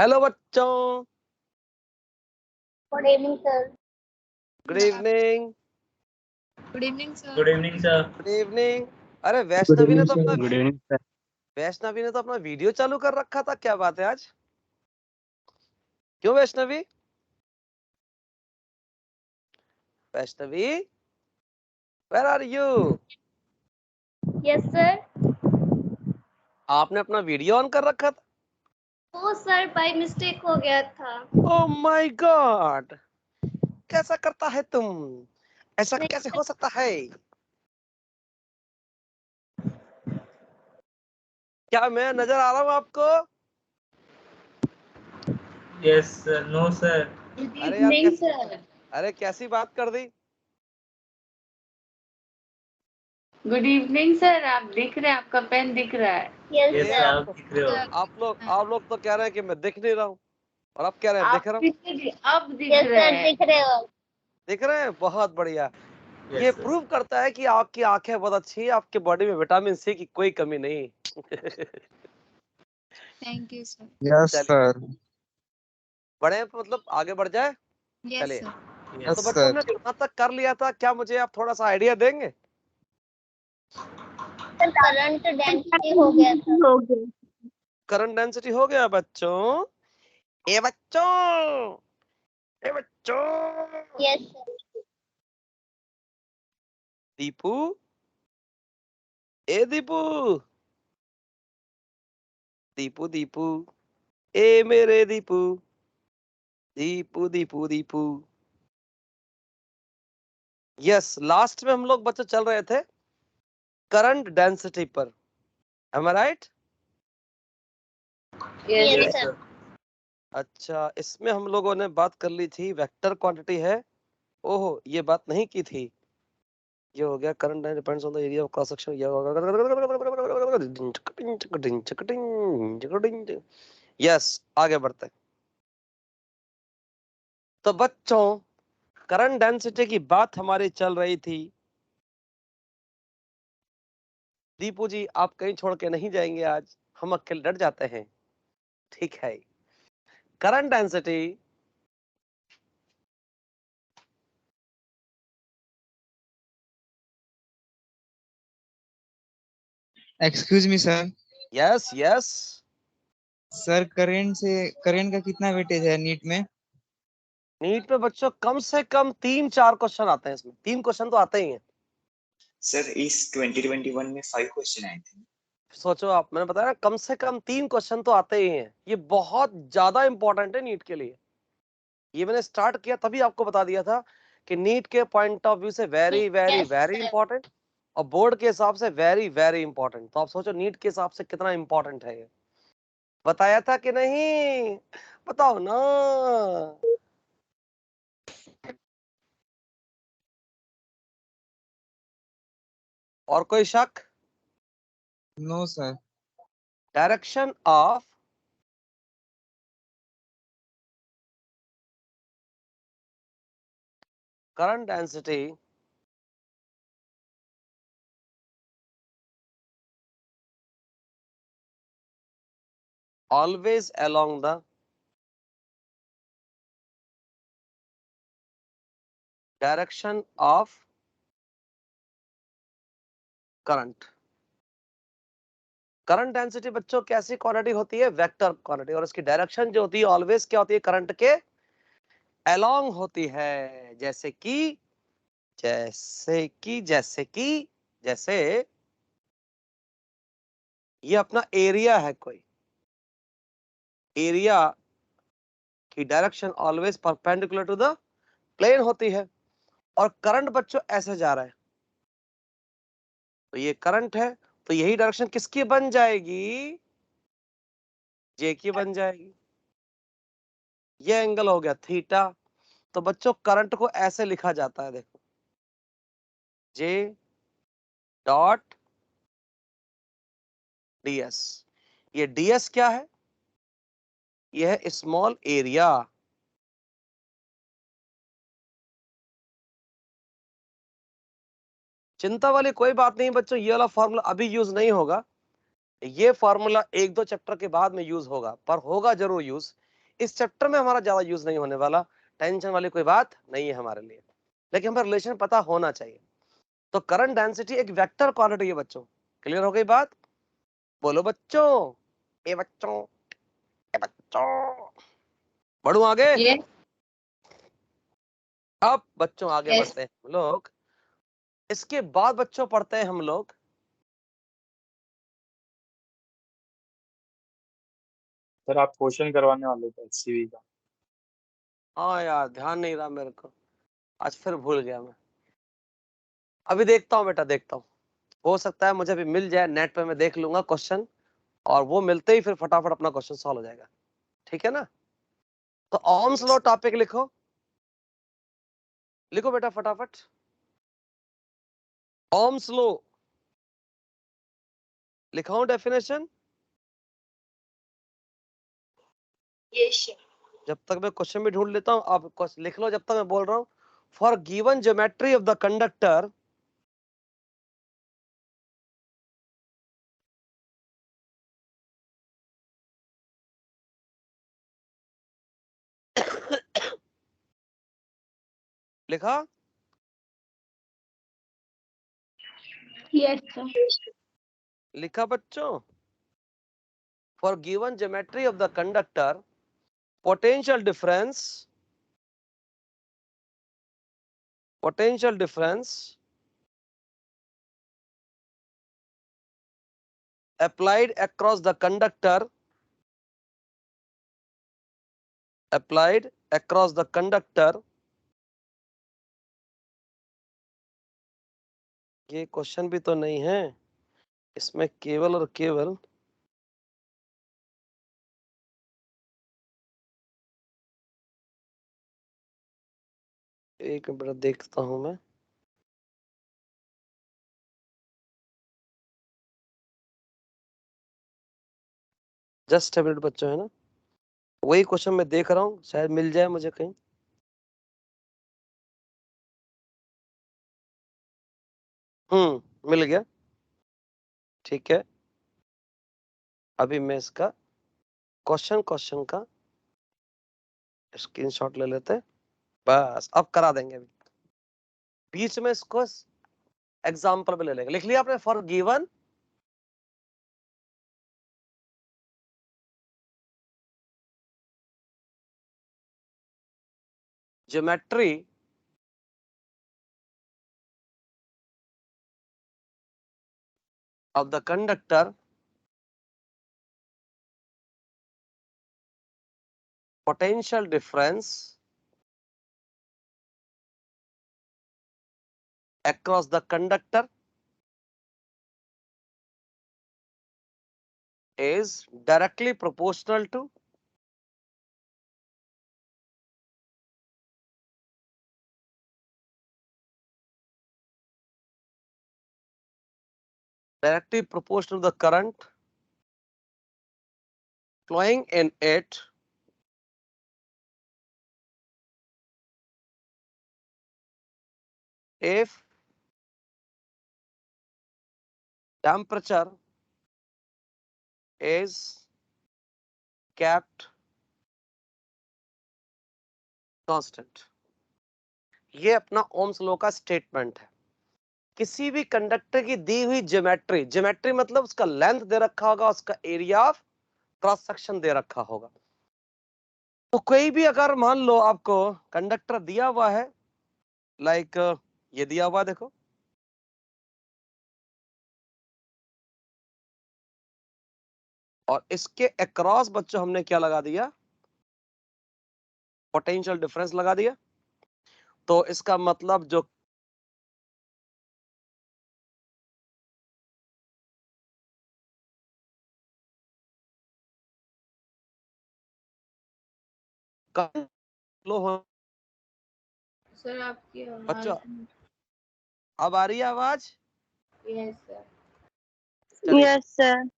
Hello बच्चों। Good evening sir. Good evening. Good evening sir. Good evening sir. Good evening. अरे वैष्णवी ने तो अपना गुड इवनिंग सर। वैष्णवी ने तो अपना वीडियो चालू कर रखा था, क्या बात है आज? क्यों Vaishnavi? Vaishnavi, where are you? Yes sir. आपने अपना वीडियो ऑन कर रखा था? ओ सर, बाय मिस्टेक हो गया था। ओह माय गॉड, कैसा करता है तुम? ऐसा नहीं, कैसे हो सकता है? क्या मैं नजर आ रहा हूँ आपको? Yes sir. No sir. अरे यार अरे कैसी बात कर दी? Good evening sir. आप दिख रहे हैं, आपका पेन दिख रहा है। यस यस ये सर, सर। आप दिख रहे हो। आप लोग तो कह रहे हैं कि मैं दिख नहीं रहा हूँ, और अब कह रहे हैं दिख रहा हूँ। अब दिख यस रहे सर, हैं। दिख रहे हो। दिख रहे हैं, बहुत बढ़िया। Yes, ये sir. प्रूव करता है कि आपकी आंखें बहुत अच्छी है, आपके बॉडी में विटामिन सी की कोई कमी नहीं। Thank you sir. Yes sir. बढ़े मतलब आगे बढ़ जाए। यस चलिए, सर। Yes, तो बच्चों हमने कहाँ तक कर लिया था, क्या मुझे आप थोड़ा सा आइडिया देंगे? सर करंट डेंसिटी हो गया था। करंट डेंसिटी हो गया बच्चों। ए बच्चों, ए बच्चों। Yes sir. दीपू, ए दीपू, दीपू दीपू, ए मेरे दीपू, दीपू दीपू दीपू। यस, लास्ट में हम लोग बच्चों चल रहे थे करंट डेंसिटी पर, am I right? Yes sir. अच्छा, इसमें हम लोगों ने बात कर ली थी वेक्टर क्वांटिटी है। ओहो, ये बात नहीं की थी। ये हो गया current depends on the area of cross section. Yes, आगे बढ़ते हैं। तो बच्चों, करंट डेंसिटी की बात हमारी चल रही थी। दीपू जी, आप कहीं छोड़ के नहीं जाएंगे आज, हम अकेले डर जाते हैं, ठीक है? Current density excuse me sir. Yes yes. Sir current का कितना वेटेज है नीट में? नीट में बच्चों कम से कम 3-4 क्वेश्चन आते हैं, इसमें 3 क्वेश्चन तो आते ही हैं। सर इस 2021 में 5 क्वेश्चन आए थे। सोचो आप, मैंने बताया ना, कम से कम 3 क्वेश्चन तो आते ही हैं। ये बहुत ज्यादा इंपॉर्टेंट है नीट के लिए। ये मैंने स्टार्ट किया तभी आपको बता दिया था कि नीट के पॉइंट ऑफ व्यू से very very Yes, very sir. Important, और बोर्ड के हिसाब से वेरी वेरी इंपॉर्टेंट। तो आप सोचो नीट के हिसाब से कितना इंपॉर्टेंट है ये। बताया था कि नहीं? बताओ ना। और कोई शक? No sir. Direction of current density always along the direction of current। Current density बच्चों कैसी क्वांटिटी होती है? Vector quantity. और इसकी डायरेक्शन जो होती है ऑलवेज क्या होती है? करंट के अलोंग होती है। जैसे कि जैसे कि जैसे कि जैसे ये अपना एरिया है, कोई एरिया की direction always perpendicular to the plane होती है, और करंट बच्चों ऐसे जा रहा है, तो ये करंट है, तो यही डायरेक्शन किसकी बन जाएगी? जे की बन जाएगी। ये एंगल हो गया थीटा। तो बच्चों करंट को ऐसे लिखा जाता है, देखो, जे डॉट ds। ये ds क्या है? ये है स्मॉल एरिया। चिंता वाली कोई बात नहीं बच्चों, ये वाला फॉर्मूला अभी यूज नहीं होगा। ये फॉर्मूला 1-2 चैप्टर के बाद में यूज होगा, पर होगा जरूर यूज, इस चैप्टर में हमारा ज्यादा यूज नहीं होने वाला, टेंशन वाली कोई बात नहीं है हमारे लिए, लेकिन हमें रिलेशन पता होना चाहिए। तो करंट डेंसिटी एक वेक्टर क्वांटिटी है बच्चों, क्लियर हो गई बात? बोलो बच्चों, ए बच्चों, ए बच्चों, बढ़ू आगे। ये अब बच्चों आगे Yes. बढ़ते हैं हम लोग। इसके बाद बच्चों पढ़ते हैं हम लोग सर आप क्वेश्चन करवाने वाले थे एचसीवी का। हाँ यार ध्यान नहीं रहा मेरे को, आज फिर भूल गया मैं। अभी देखता हूँ बेटा, देखता हूँ, हो सकता है मुझे अभी मिल जाए नेट पे, मैं देख लूंगा क्वेश्चन, और वो मिलते ही फिर फटाफट अपना क्वेश्चन सॉल्व हो जाएगा, ठीक है ना? तो ओम्स लॉ टॉपिक लिखो, लिखो बेटा फटाफट। ओम्स लॉ लिखाऊं डेफिनेशन? Yes, sir. जब तक मैं क्वेश्चन भी ढूंढ लेता हूँ, आप लिख लो जब तक मैं बोल रहा हूँ। For given geometry of the conductor, लिखा? Yes, sir. लिखा बच्चों? For given geometry of the conductor, potential difference applied across the conductor, ये क्वेश्चन भी तो नहीं है इसमें, केवल और केवल एक मिनट देखता हूं मैं। जस्ट अ मिनट बच्चों, है ना? वही क्वेश्चन मैं देख रहा हूँ, शायद मिल जाए मुझे कहीं। मिल गया, ठीक है। अभी मैं इसका क्वेश्चन का स्क्रीनशॉट ले लेते हैं, बस अब करा देंगे। अभी बीच में इसको एग्जाम्पल में ले लेंगे। लिख लिया आपने? For given geometry of the conductor, potential difference across the conductor is directly proportional to the current flowing in it if temperature is kept constant। ये अपना ओम्स लॉ का स्टेटमेंट है। किसी भी कंडक्टर की दी हुई ज्योमेट्री मतलब उसका लेंथ दे रखा होगा, उसका एरिया ऑफ क्रॉस सेक्शन दे रखा होगा। तो कोई भी अगर मान लो आपको कंडक्टर दिया हुआ है, लाइक ये दिया हुआ, देखो और इसके अक्रॉस बच्चों हमने क्या लगा दिया? पोटेंशियल डिफरेंस लगा दिया। तो इसका मतलब जो फ्लो हो, सर आपकी बच्चों आवाज। अब आ रही है आवाज? Yes sir. चलिए। Yes, sir.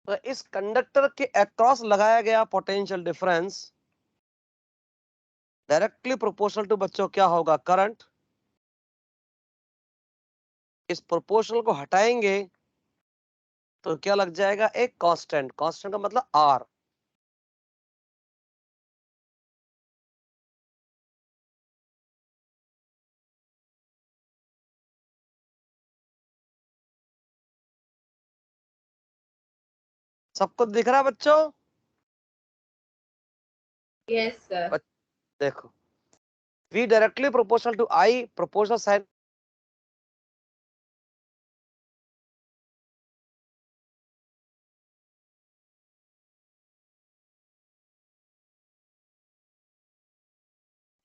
तो इस कंडक्टर के अक्रॉस लगाया गया potential difference directly proportional to बच्चों क्या होगा? करंट। इस प्रोपोर्शनल को हटाएंगे तो क्या लग जाएगा? एक कांस्टेंट। कांस्टेंट का मतलब आर। सबको दिख रहा है बच्चों? Yes, sir. देखो, V directly proportional to I, proportional sign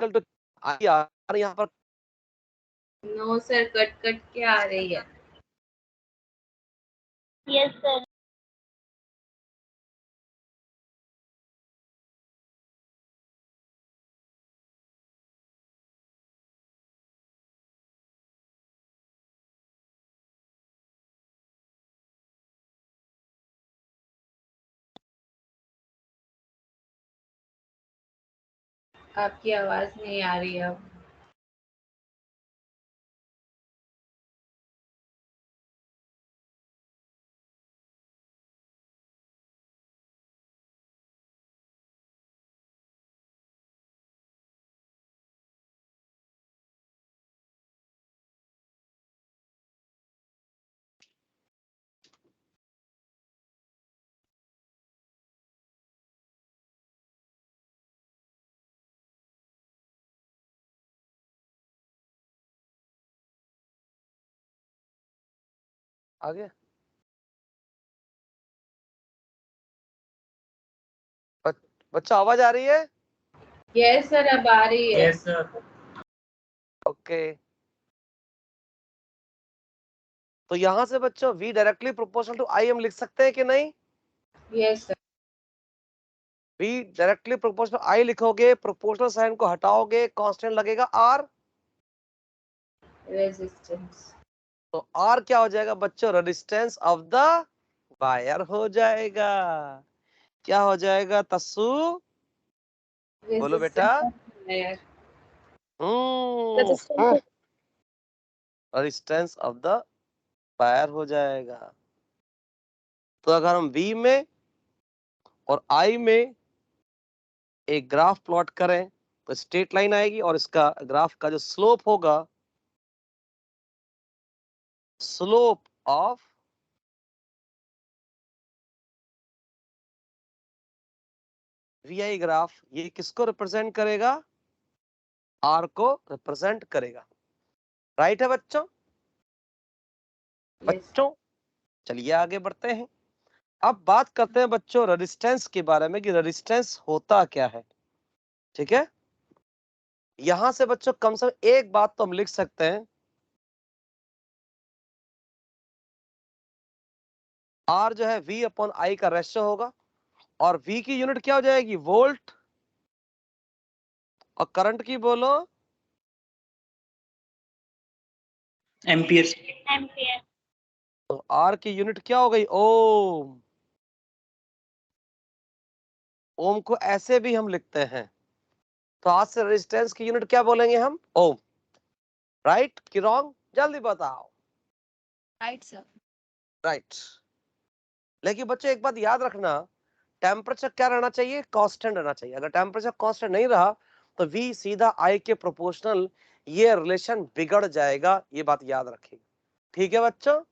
to I R, यहाँ पर No, sir. कट के आ रही है. Yes, sir. आपकी आवाज नहीं आ रही अब. आगे बच्चा आवाज आ रही है? Yes, sir. अब आ रही है. Yes, sir. ओके, तो यहां से बच्चों V directly proportional to I हम लिख सकते हैं कि नहीं? Yes, sir. V directly proportional I लिखोगे, प्रोपोर्शनल साइन को हटाओगे, कांस्टेंट लगेगा R, Resistance. तो R क्या हो जाएगा बच्चों? रेजिस्टेंस ऑफ द वायर हो जाएगा। क्या हो जाएगा तस्सु? बोलो बेटा। रेजिस्टेंस ऑफ द वायर हो जाएगा। तो अगर हम V में और I में एक ग्राफ प्लॉट करें तो स्ट्रेट लाइन आएगी और इसका ग्राफ का जो स्लोप होगा, स्लोप ऑफ VI ग्राफ, ये किसको रिप्रेजेंट करेगा? R को रिप्रेजेंट करेगा। राइट है बच्चों? बच्चों चलिए आगे बढ़ते हैं। अब बात करते हैं बच्चों रेजिस्टेंस के बारे में कि रेजिस्टेंस होता क्या है। ठीक है, यहां से बच्चों कम से कम एक बात तो हम लिख सकते हैं, R जो है V अपॉन I का रेशियो होगा और V की यूनिट क्या हो जाएगी? वोल्ट, और करंट की बोलो? एम्पियर। Ampere. तो R की यूनिट क्या हो गई? ओम। ओम को ऐसे भी हम लिखते हैं, तो आज से रेजिस्टेंस की यूनिट क्या बोलेंगे हम? ओम। राइट कि रॉन्ग? जल्दी बताओ। Right sir. राइट। लेकिन बच्चों एक बात याद रखना, टेम्परेचर क्या रहना चाहिए? कांस्टेंट रहना चाहिए। अगर टेम्परेचर कांस्टेंट नहीं रहा तो V सीधा I के प्रोपोर्शनल, ये रिलेशन बिगड़ जाएगा, ये बात याद रखिए। ठीक है बच्चों?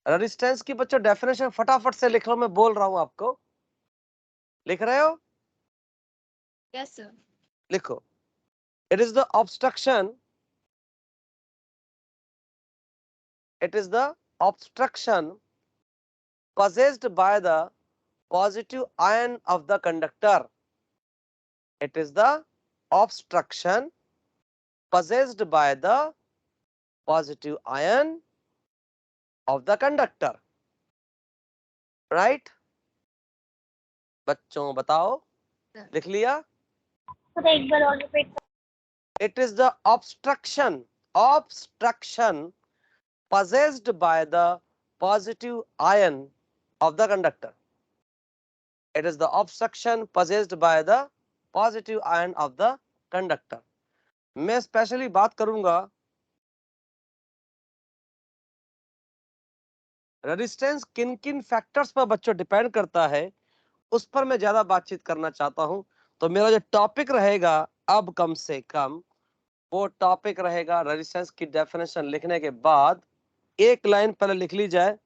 रेजिस्टेंस की बच्चों डेफिनेशन फटाफट से लिख लो, मैं बोल रहा हूं आपको। लिख रहे हो? Yes sir. लिखो। It is the obstruction, it is the obstruction possessed by the positive ion of the conductor. It is the obstruction possessed by the positive ion of the conductor. Right? बच्चों बताओ, लिख लिया? Sir एक बार और repeat. It is the obstruction possessed by the positive ion of the conductor. It is the obstruction possessed by the positive ion of the conductor. मैं specially बात करूंगा resistance किन किन फैक्टर्स पर बच्चों डिपेंड करता है, उस पर मैं ज्यादा बातचीत करना चाहता हूं। तो मेरा जो टॉपिक रहेगा अब कम से कम वो टॉपिक रहेगा रेजिस्टेंस की डेफिनेशन लिखने के बाद एक लाइन पहले लिख ली जाए,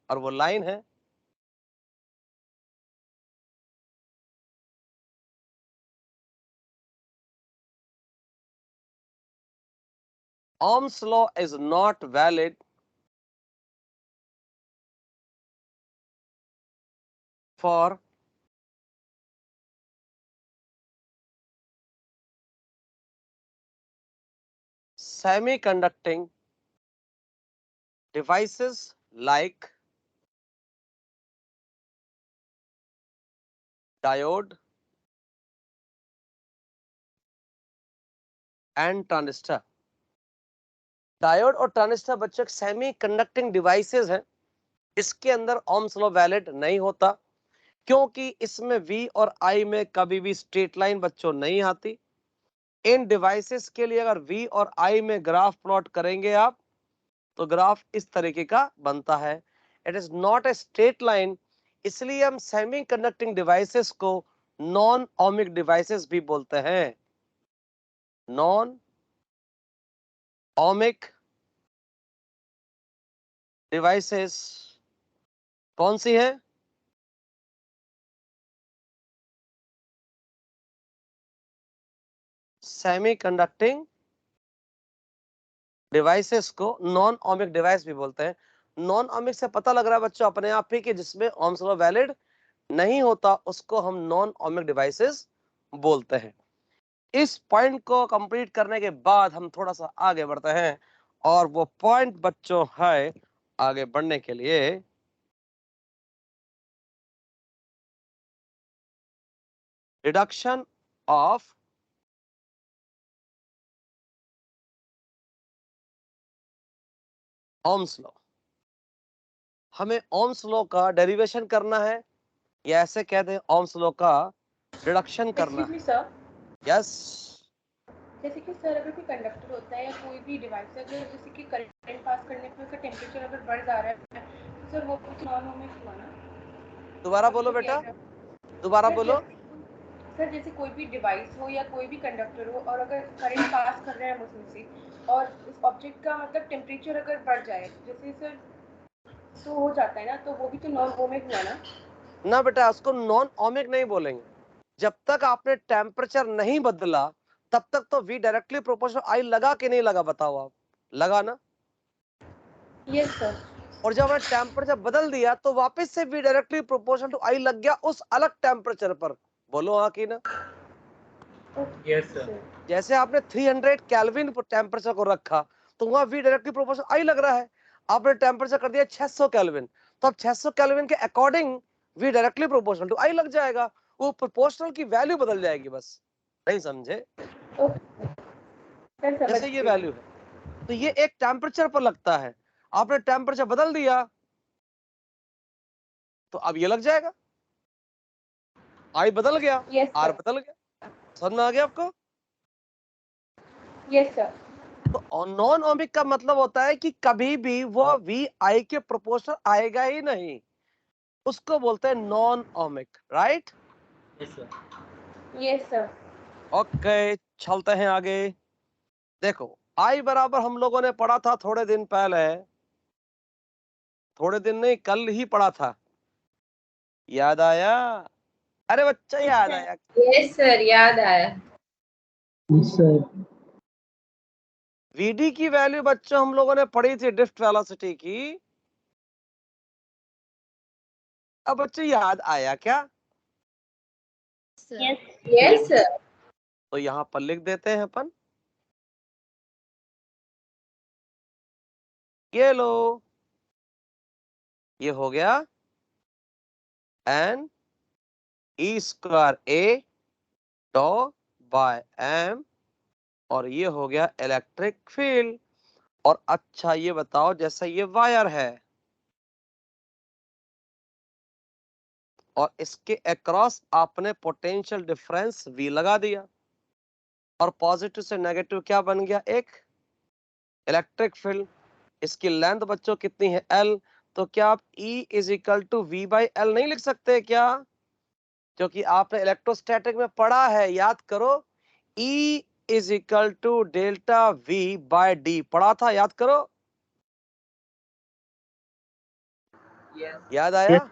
और वो लाइन है Ohm's law is not valid for semiconducting devices like diode and transistor. Diode और ट्रांजिस्टर बच्चों सेमी कंडक्टिंग डिवाइसेस हैं, इसके अंदर ओम्स लॉ वैलिड नहीं होता, क्योंकि इसमें V और I में कभी भी स्ट्रेट लाइन बच्चों नहीं आती। इन डिवाइसेस के लिए अगर V और I में ग्राफ प्लॉट करेंगे आप, तो ग्राफ इस तरीके का बनता है। It is not a straight line, इसलिए हम सेमी कंडक्टिंग डिवाइसेस को नॉन ओमिक डिवाइसेस भी बोलते हैं। नॉन ओमिक डिवाइसेस कौन सी है? सेमी कंडक्टिंग डिवाइसेस को नॉन ओमिक डिवाइस भी बोलते हैं। नॉन ओमिक से पता लग रहा है बच्चों अपने आप ही कि जिसमें ओम्स लॉ वैलिड नहीं होता उसको हम नॉन ओमिक डिवाइसेस बोलते हैं। इस पॉइंट को कंप्लीट करने के बाद हम थोड़ा सा आगे बढ़ते हैं, और वो पॉइंट बच्चों है आगे बढ़ने के लिए रिडक्शन ऑफ ओम्स लॉ। हमें ओम्स लॉ का डेरिवेशन करना है, या ऐसे कहते हैं ओम्स लॉ का रिडक्शन करना है। सर, यस, जैसे कि सर अगर कोई कंडक्टर होता है या कोई भी डिवाइस अगर जैसे कि करंट पास करने पर उसका टेम्परेचर अगर बढ़ जा रहा है तो सर वो कुछ नॉन ओमिक हुआ ना? दोबारा बोलो बेटा, दोबारा बोलो। सर जैसे कोई भी डिवाइस हो या कोई भी कंडक्टर हो और अगर करंट पास कर रहा है उसमें से, और उस ऑब्जेक्ट का मतलब टेम्परेचर अगर बढ़ जाए जैसे सर, तो हो जाता है ना, तो वो भी तो नॉन ओमिक हुआ ना? ना बेटा, उसको नॉन ओमिक नहीं बोलेंगे। जब तक आपने टेम्परेचर नहीं बदला तब तक तो V डायरेक्टली प्रोपोर्शनल I लगा कि नहीं लगा, बताओ आप। लगा ना? Yes sir. और जब हमने टेम्परेचर बदल दिया तो वापस से V directly proportional to I लग गया उस अलग टेम्परेचर पर। बोलो हाँ कि ना? Yes, sir. जैसे आपने 300 केल्विन टेम्परेचर को रखा तो वहां V डायरेक्टली प्रोपोर्शनल I लग रहा है। आपने टेम्परेचर कर दिया 600 केल्विन, तो अब 600 केल्विन के according V directly proportional to I लग जाएगा, वो प्रोपोर्शनल की वैल्यू बदल जाएगी। बस नहीं समझे? जैसे ये वैल्यू है तो ये एक टेम्परेचर पर लगता है, आपने टेम्परेचर बदल दिया तो अब ये लग जाएगा। I बदल गया, R बदल गया। समझ में आ गया आपको? Yes sir. तो नॉन ओमिक का मतलब होता है कि कभी भी वो V I के प्रोपोर्शनल आएगा ही नहीं, उसको बोलते हैं non ohmic. Right? Yes, sir. Yes sir. Okay, चलते हैं आगे। देखो I बराबर हम लोगों ने पढ़ा था थोड़े दिन पहले, थोड़े दिन नहीं कल ही पढ़ा था, याद आया? अरे बच्चा याद आया? यस सर, याद आया। VD की वैल्यू बच्चों हम लोगों ने पढ़ी थी ड्रिफ्ट वेलोसिटी की। अब बच्चों याद आया क्या? Yes yes sir. तो यहाँ पर लिख देते हैं अपन, ये लो, ये हो गया n e square a tau by m, और ये हो गया इलेक्ट्रिक फील्ड। और अच्छा ये बताओ, जैसा ये वायर है और इसके अक्रॉस आपने पोटेंशियल डिफरेंस V लगा दिया, और पॉजिटिव से नेगेटिव क्या बन गया? एक इलेक्ट्रिक फील्ड। इसकी लेंथ बच्चों कितनी है? L। तो क्या आप E is equal to V by L नहीं लिख सकते क्या? क्योंकि आपने इलेक्ट्रोस्टैटिक में पढ़ा है, याद करो, E is equal to delta V by D. पढ़ा था, याद करो। याद आया?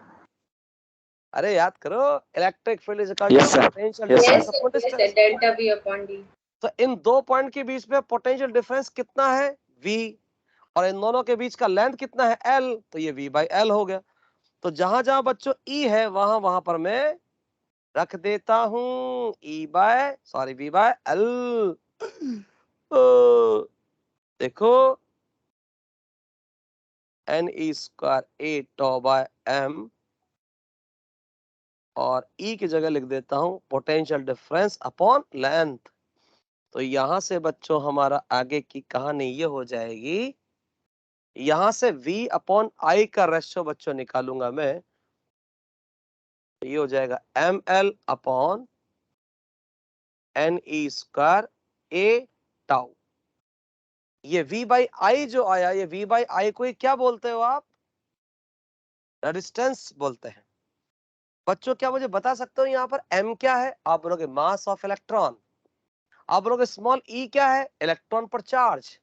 अरे याद करो, electric field is equal to potential difference upon distance. Delta V upon D. तो इन दो पॉइंट के बीच में पोटेंशियल डिफरेंस कितना है? v, और इन दोनों के बीच का लेंथ कितना है? l। तो ये v बाई l हो गया। तो जहां जहां बच्चों e है वहां वहां पर मैं रख देता हूं v बाय l। देखो n e square a tau by m, और e की जगह लिख देता हूं पोटेंशियल डिफरेंस अपॉन लेंथ। तो यहां से बच्चों हमारा आगे की कहानी ये हो जाएगी, यहां से v अपॉन i का रेशियो बच्चों निकालूंगा मैं। तो ये हो जाएगा ml upon n e square a tau. ये v बाई आई जो आया, ये v बाई आई को ही क्या बोलते हो आप? रेजिस्टेंस बोलते हैं। बच्चों क्या मुझे बता सकते हो यहाँ पर m क्या है? आप बोलोगे मास ऑफ इलेक्ट्रॉन। आप बोलोगे स्मॉल e क्या है? इलेक्ट्रॉन पर चार्ज।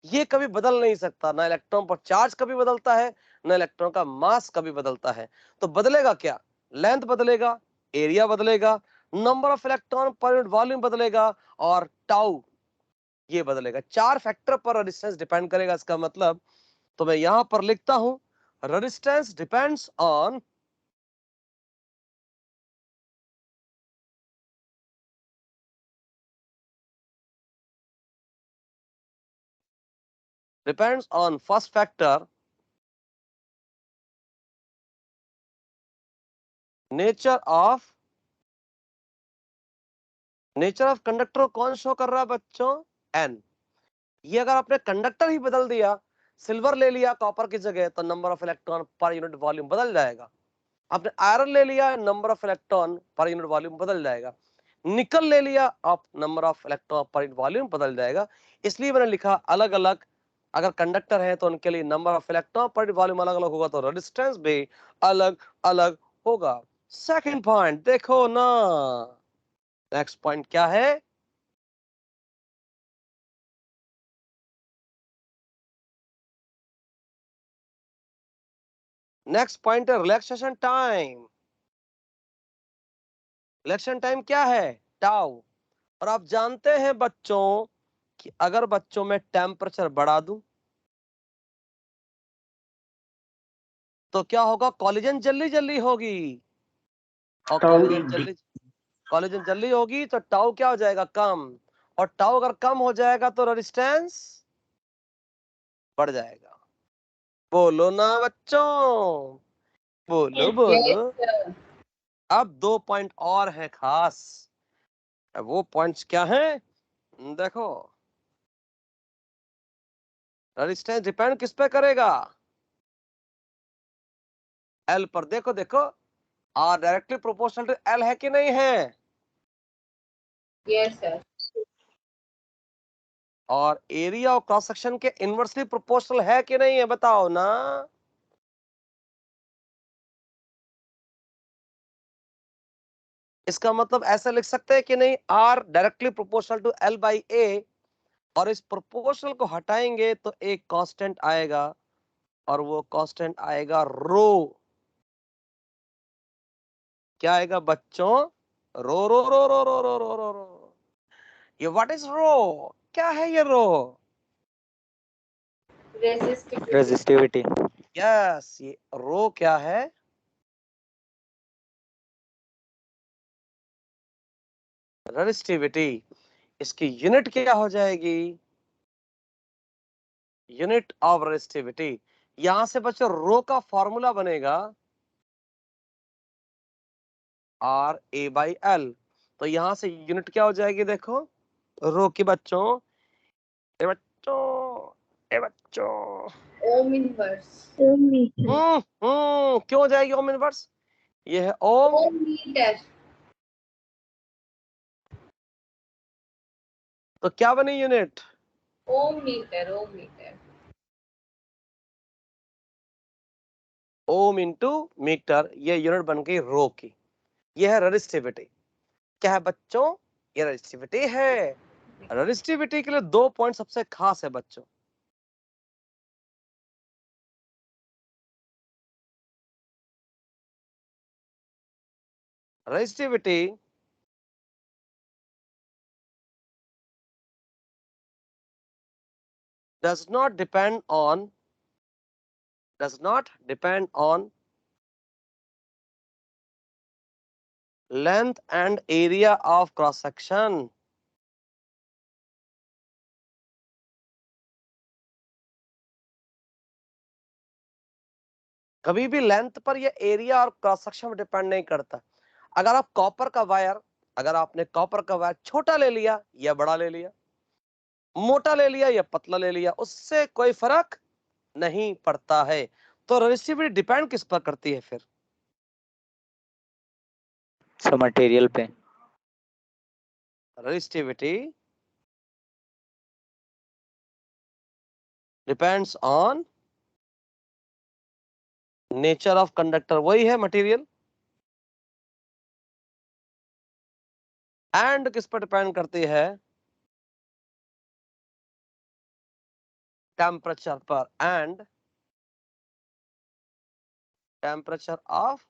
ये कभी बदल नहीं सकता, ना इलेक्ट्रॉन पर चार्ज कभी बदलता है, ना इलेक्ट्रॉन का मास कभी बदलता है। तो बदलेगा क्या? लेंथ बदलेगा, एरिया बदलेगा, number of electron per unit volume बदलेगा, और टाउ ये बदलेगा। 4 फैक्टर पर रेजिस्टेंस डिपेंड करेगा। इसका मतलब तो मैं यहां पर लिखता हूं resistance depends on first factor nature of conductor. कौन शो कर रहा है बच्चों? n। ये अगर आपने कंडक्टर ही बदल दिया, सिल्वर ले लिया कॉपर की जगह, तो number of electron per unit volume बदल जाएगा। आपने आयरन ले लिया, number of electron per unit volume बदल जाएगा। निकल ले लिया, आप number of electron per unit volume बदल जाएगा। इसलिए मैंने लिखा अलग अलग। अगर कंडक्टर है तो उनके लिए number of electron per unit volume अलग अलग होगा, तो रेजिस्टेंस भी अलग अलग होगा। सेकंड पॉइंट देखो ना, नेक्स्ट पॉइंट क्या है? नेक्स्ट पॉइंट है रिलैक्सेशन टाइम। रिलैक्सेशन टाइम क्या है? टाउ। और आप जानते हैं बच्चों कि अगर बच्चों में टेम्परेचर बढ़ा दूं तो क्या होगा? कॉलिजन जल्दी जल्दी होगी, और कॉलिजन जल्दी होगी तो टाउ क्या हो जाएगा? कम। और टाउ अगर कम हो जाएगा तो रेजिस्टेंस बढ़ जाएगा। बोलो ना बच्चों, बोलो बोलो। अब 2 पॉइंट और हैं खास। अब वो पॉइंट्स क्या हैं? देखो, रेजिस्टेंस डिपेंड किस पे करेगा? एल पर। देखो देखो, R directly proportional to L है कि नहीं है? Yes sir. और एरिया और क्रॉस सेक्शन के इनवर्सली प्रोपोर्शनल है कि नहीं है? बताओ ना। इसका मतलब ऐसा लिख सकते हैं कि नहीं, R directly proportional to L by A, और इस प्रोपोर्शनल को हटाएंगे तो एक कांस्टेंट आएगा, और वो कांस्टेंट आएगा रो। क्या आएगा बच्चों? रो रो रो रो रो रो रो रो रो। ये व्हाट इज रो? क्या है ये रो? रेजिस्टिविटी। यस, ये रो क्या है? रेजिस्टिविटी। इसकी यूनिट क्या हो जाएगी? Unit of resistivity. यहां से बच्चों रो का फॉर्मूला बनेगा आर ए बाई एल। तो यहां से यूनिट क्या हो जाएगी? देखो रो की बच्चों, ए बच्चों, ए बच्चों, ओम इनवर्स। क्यों हो जाएगी ओम इनवर्स? ये है ओम। ओम मीटर। तो क्या बनी unit? Ohm metre. Ohm metre. Ohm into metre. ये यूनिट बन गई रो की। ये है रेजिस्टिविटी। क्या है बच्चों? ये रेजिस्टिविटी है। रेजिस्टिविटी के लिए 2 पॉइंट सबसे खास है बच्चों। Resistivity does not depend on length and area of cross section। कभी भी लेंथ पर या एरिया और क्रॉस सेक्शन पर डिपेंड नहीं करता। अगर आप कॉपर का वायर, अगर आपने कॉपर का वायर छोटा ले लिया या बड़ा ले लिया, मोटा ले लिया या पतला ले लिया, उससे कोई फर्क नहीं पड़ता है। तो रेजिस्टिविटी डिपेंड किस पर करती है फिर? सो मटेरियल पे। Resistivity depends on nature of conductor, वही है मटेरियल। एंड किस पर डिपेंड करती है? टेम्परेचर पर। And temperature of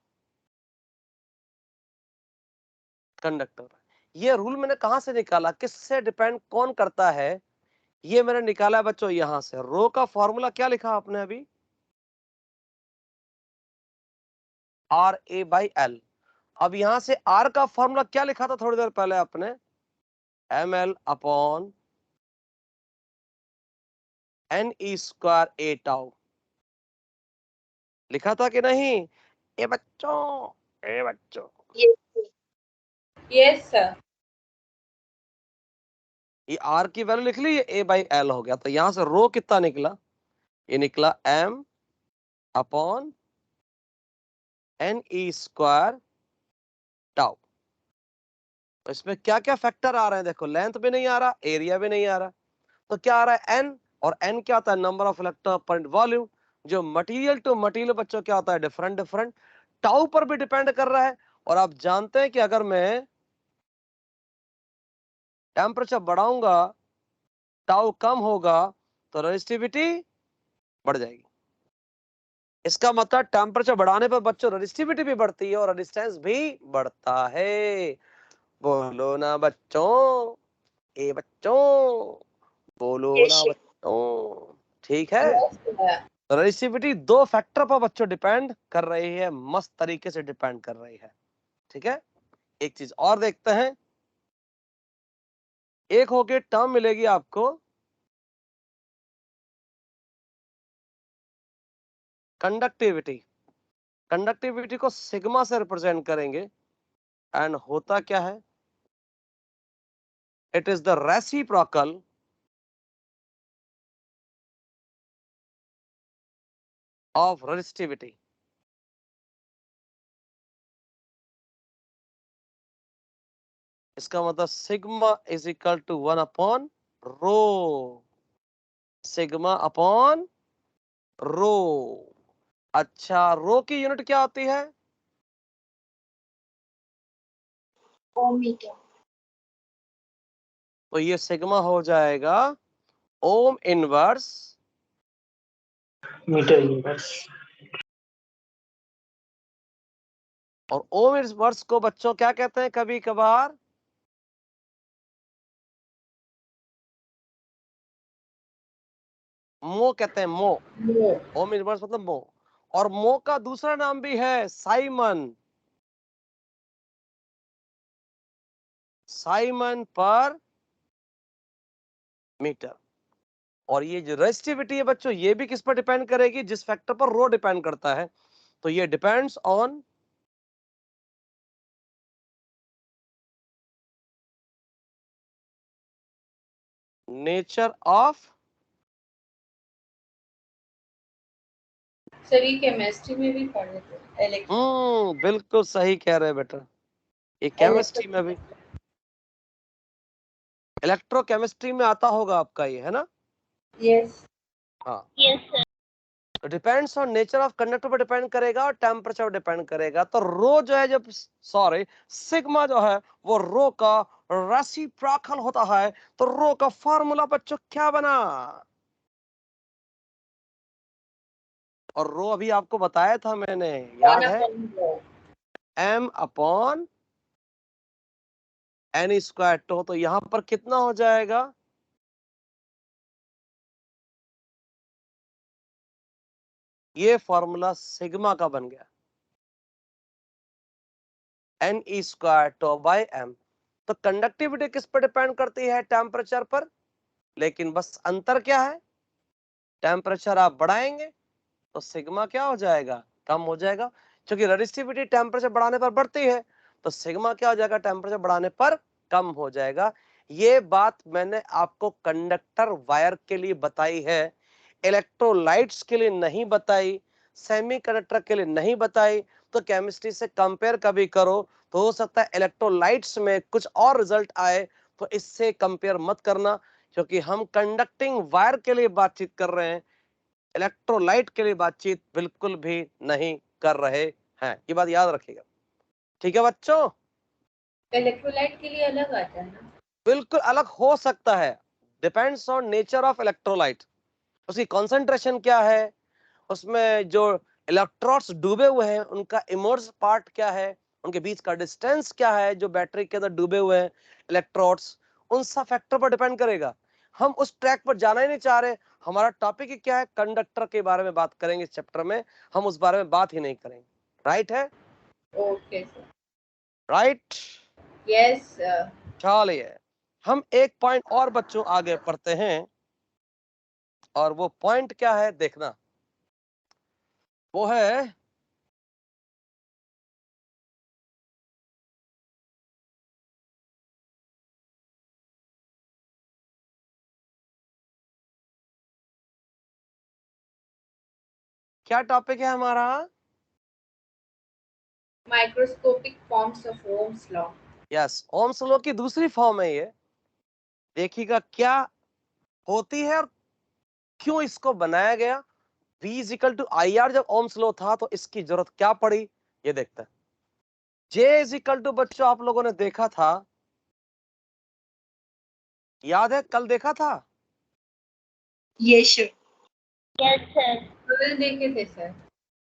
conductor. ये रूल मैंने कहां से निकाला, किससे डिपेंड कौन करता है? ये मैंने निकाला है बच्चों यहां से। रो का फॉर्मूला क्या लिखा आपने अभी? R A by L. अब यहां से आर का फॉर्मूला क्या लिखा था थोड़ी देर पहले आपने? M L upon N E square A tau लिखा था कि नहीं? ए बच्चों यस सर। ये आर की वैल्यू लिख ली, ए बाई एल हो गया। तो यहां से रो कितना निकला? ये निकला M upon N E square tau. तो इसमें क्या क्या फैक्टर आ रहे हैं देखो, लेंथ भी नहीं आ रहा, एरिया भी नहीं आ रहा, तो क्या आ रहा है? एन। और एन क्या आता है? नंबर ऑफ इलेक्ट्रॉन पर वॉल्यूम। जो मटेरियल टू मटेरियल बच्चों क्या होता है? Different different. टाउ पर भी डिपेंड कर रहा है। और आप जानते हैं कि अगर मैं टेम्परेचर बढ़ाऊंगा, टाउ कम होगा, तो रेजिस्टिविटी बढ़ जाएगी। इसका मतलब टेम्परेचर बढ़ाने पर बच्चों रेजिस्टिविटी भी बढ़ती है और रेजिस्टेंस भी बढ़ता है। बोलो ना बच्चों, ए बच्चों, बोलो ना बच्चों, ठीक है? रेजिस्टिविटी 2 फैक्टर पर बच्चों डिपेंड कर रही है, मस्त तरीके से डिपेंड कर रही है, ठीक है? एक चीज और देखते हैं, एक होके टर्म मिलेगी आपको कंडक्टिविटी। कंडक्टिविटी को सिग्मा से रिप्रेजेंट करेंगे। एंड होता क्या है? It is the reciprocal of resistivity. इसका मतलब sigma is equal to 1 upon rho. Sigma upon rho. अच्छा, रो की यूनिट क्या होती है? Ohm metre. तो ये सिग्मा हो जाएगा ओम इनवर्स मीटर इनवर्स। और ओम इनवर्स को बच्चों क्या कहते हैं कभी कभार? मो कहते हैं, मो। ओम इनवर्स मतलब मो। और मो का दूसरा नाम भी है साइमन। साइमन पर मीटर। और ये जो रेजिस्टिविटी है बच्चों, ये भी किस पर डिपेंड करेगी? जिस फैक्टर पर रो डिपेंड करता है। तो ये depends on nature of. Sir ये केमिस्ट्री में भी पढ़े थे, इलेक्ट्रो बिल्कुल सही कह रहे हैं बेटा, ये केमिस्ट्री में भी, इलेक्ट्रोकेमिस्ट्री में आता होगा आपका ये, है ना? यस। हाँ, यस सर। तो depends on nature of conductor पर डिपेंड करेगा और टेम्परेचर पर डिपेंड करेगा। तो रो जो है जब सॉरी सिग्मा जो है वो रो का रेसिप्रोकल होता है। तो रो का फार्मूला बच्चों क्या बना? और रो अभी आपको बताया था मैंने, याद है? m अपॉन n स्क्वायर तो यहां पर कितना हो जाएगा? ये फॉर्मूला सिग्मा का बन गया, n square tau by m। तो कंडक्टिविटी किस पर डिपेंड करती है? टेम्परेचर पर। लेकिन बस अंतर क्या है? टेम्परेचर आप बढ़ाएंगे तो सिग्मा क्या हो जाएगा? कम हो जाएगा। क्योंकि रेजिस्टिविटी टेम्परेचर बढ़ाने पर बढ़ती है, तो सिग्मा क्या हो जाएगा? टेम्परेचर बढ़ाने पर कम हो जाएगा। ये बात मैंने आपको कंडक्टर वायर के लिए बताई है, इलेक्ट्रोलाइट्स के लिए नहीं बताई, सेमीकंडक्टर के लिए नहीं बताई। तो केमिस्ट्री से कंपेयर कभी करो तो हो सकता है इलेक्ट्रोलाइट्स में कुछ और रिजल्ट आए, तो इससे कंपेयर मत करना, क्योंकि हम कंडक्टिंग वायर के लिए बातचीत कर रहे हैं, इलेक्ट्रोलाइट के लिए बातचीत बिल्कुल भी नहीं कर रहे हैं। ये बात याद रखिएगा, ठीक है बच्चों? इलेक्ट्रोलाइट के लिए अलग आता है ना? बिल्कुल अलग हो सकता है, depends on nature of electrolyte, उसकी कॉन्सेंट्रेशन क्या है, उसमें जो इलेक्ट्रॉन्स डूबे हुए हैं उनका इमर्स पार्ट क्या है, उनके बीच का डिस्टेंस क्या है, जो बैटरी के अंदर डूबे हुए हैं इलेक्ट्रॉन्स, उन सब फैक्टर पर डिपेंड करेगा। हम उस ट्रैक पर जाना ही नहीं चाह रहे। हमारा टॉपिक ही क्या है? कंडक्टर के बारे में बात करेंगे इस चैप्टर में, हम उस बारे में बात ही नहीं करेंगे। राइट है? Okay sir. Right, yes sir. चलिए हम एक पॉइंट और बच्चों आगे पढ़ते हैं, और वो पॉइंट क्या है देखना, वो है क्या टॉपिक है हमारा? Microscopic forms of Ohm's law. Yes, Ohm's law की दूसरी फॉर्म है ये। देखिएगा क्या होती है और क्यों इसको बनाया गया। V is equal to I R जब ओम्स लॉ था तो इसकी जरूरत क्या पड़ी, ये देखते हैं। J इजिकल टू बच्चों आप लोगों ने देखा था, याद है? कल देखा था। Yes sir. यस सर, देखे थे सर।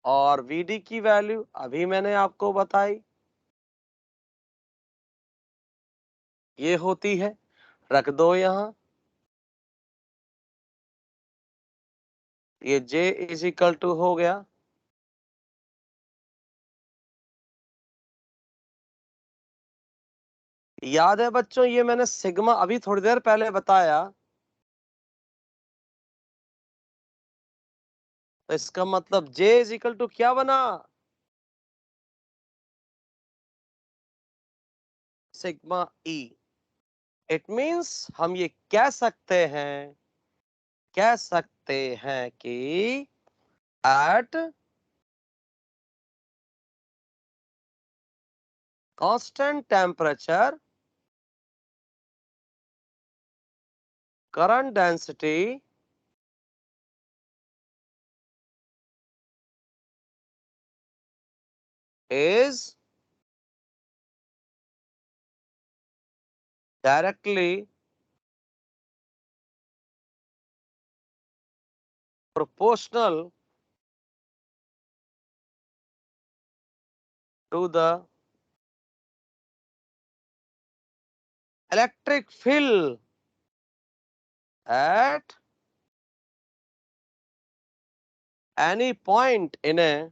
और VD की वैल्यू अभी मैंने आपको बताई, ये होती है, रख दो यहां। ये J इजिकल टू हो गया याद है बच्चों, ये मैंने सिग्मा अभी थोड़ी देर पहले बताया। तो इसका मतलब J इजिकल टू क्या बना? Sigma E। इट मींस हम ये कह सकते हैं कि at constant temperature current density is directly proportional to the electric field at any point in a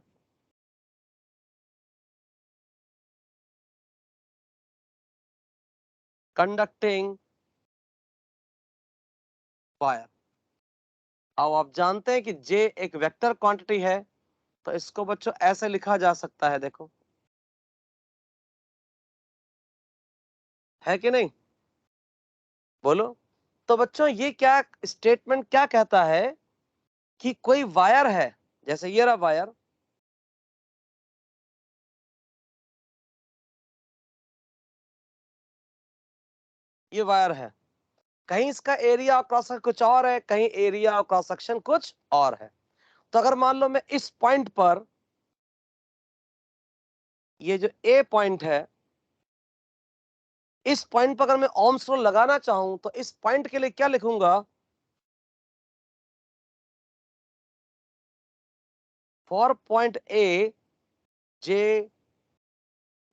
conducting wire। अब आप जानते हैं कि J एक वेक्टर क्वांटिटी है, तो इसको बच्चों ऐसे लिखा जा सकता है, देखो, है कि नहीं? बोलो। तो बच्चों ये क्या स्टेटमेंट क्या कहता है कि कोई वायर है, जैसे ये रहा वायर, ये वायर है, कहीं इसका एरिया क्रॉस सेक्शन कुछ और है, कहीं एरिया क्रॉस सेक्शन कुछ और है। तो अगर मान लो मैं इस पॉइंट पर, ये जो ए पॉइंट है, इस पॉइंट पर अगर मैं ओम्स लॉ लगाना चाहूं तो इस पॉइंट के लिए क्या लिखूंगा? फॉर पॉइंट ए जे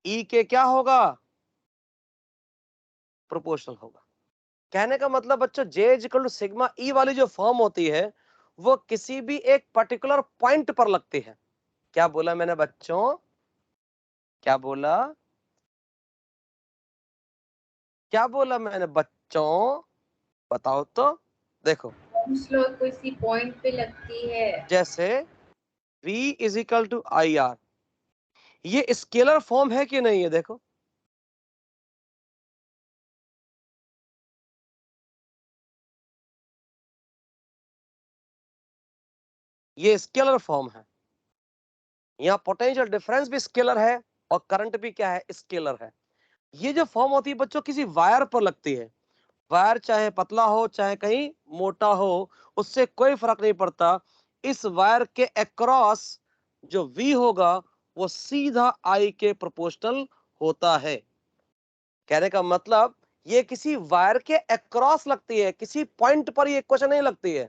ई के क्या होगा? प्रोपोर्शनल होगा। कहने का मतलब बच्चों J is equal to sigma E वाली जो फॉर्म होती है वो किसी भी एक पर्टिकुलर पॉइंट पर लगती है। क्या बोला मैंने बच्चों? क्या बोला? क्या बोला मैंने बच्चों? बताओ तो। देखो ओम्स लॉ किसी पॉइंट पे लगती है। जैसे V is equal to I R, ये स्केलर फॉर्म है कि नहीं है? देखो ये स्केलर फॉर्म है। यहाँ पोटेंशियल डिफरेंस भी स्केलर है और करंट भी क्या है? स्केलर है। ये जो फॉर्म होती है बच्चों किसी वायर पर लगती है। वायर चाहे पतला हो चाहे कहीं मोटा हो, उससे कोई फर्क नहीं पड़ता। इस वायर के अक्रॉस जो V होगा वो सीधा I के प्रोपोर्शनल होता है। कहने का मतलब ये किसी वायर के अक्रॉस लगती है, किसी पॉइंट पर ये इक्वेशन नहीं लगती है।